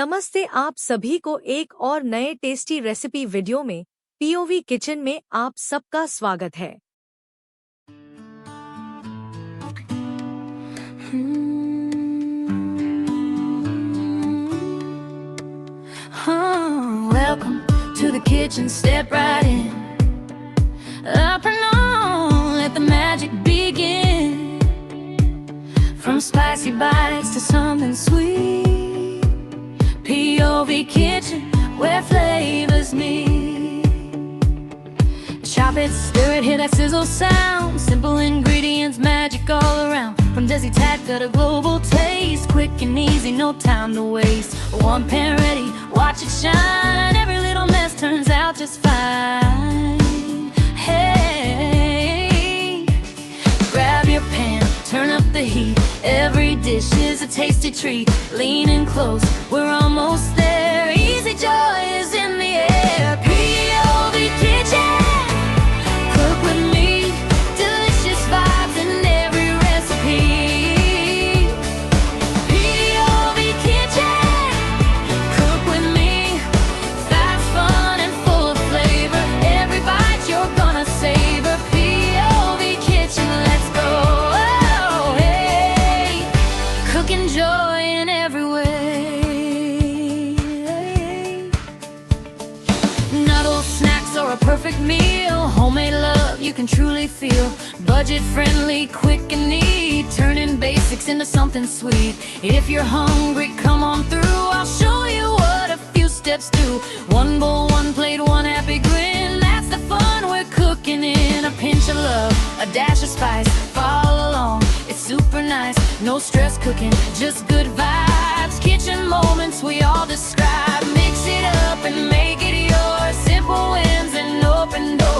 नमस्ते, आप सभी को एक और नए टेस्टी रेसिपी वीडियो में पीओवी किचन में आप सबका स्वागत है। Welcome to the kitchen, step right in. Up and on, let the magic begin. From spicy bites to something sweet, P.O.V Kitchen, where flavors meet. Chop it, stir it, hear that sizzle sound. Simple ingredients, magic all around. From Desi Tat, got a global taste. Quick and easy, no time to waste. One pan ready, watch it shine. Every little mess turns out just fine. Hey, grab your pan, turn up the heat. Every dish is a tasty treat. Lean in close, we're almost there. Easy joy is in the air. P.O.V Kitchen, cook with me. Delicious vibes in every recipe. P.O.V Kitchen, cook with me. Fast, fun, and full of flavor. Every bite you're gonna savor. P.O.V Kitchen, let's go. Oh, hey, cooking joy in every way. Noodles, snacks, or a perfect meal. Homemade love you can truly feel. Budget friendly, quick and neat. Turning basics into something sweet. If you're hungry, come on through. I'll show you what a few steps do. One bowl, one plate, one happy grin. That's the fun we're cooking in. A pinch of love, a dash of spice. Follow along, it's super nice. No stress cooking, just good vibes. Kitchen moments we all describe. Mix it up and make it yours. Simple wins and open doors.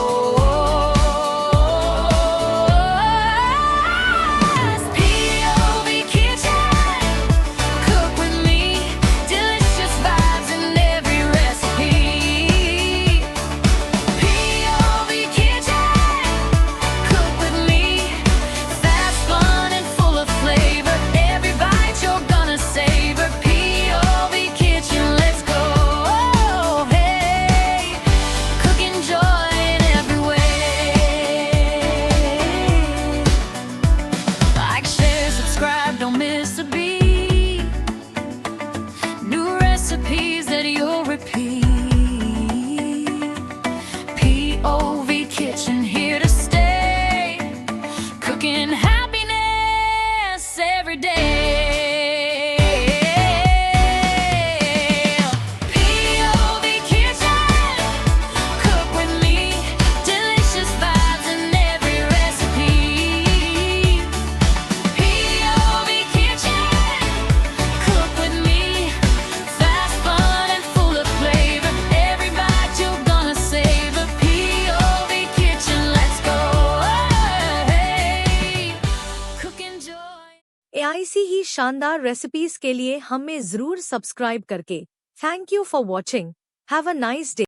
P.O.V Kitchen, cook with me. Delicious vibes in every recipe. P.O.V Kitchen, cook with me. Fast, fun, and full of flavor. Every bite you're gonna savor. P.O.V Kitchen, let's go. Oh, hey, cooking joy in every way. Like, share, subscribe, don't miss a beat. New recipes that you'll repeat. P.O.V Kitchen, here to stay. Cooking happiness every day. P.O.V Kitchen, cook with me. Delicious vibes in every recipe. P.O.V Kitchen, cook with me. Fast, fun, and full of flavor. Every bite you're gonna savor. P.O.V Kitchen, let's go. Hey, cooking joy. ऐसी ही शानदार recipes के लिए हमें जरूर subscribe करके। Thank you for watching. Have a nice day.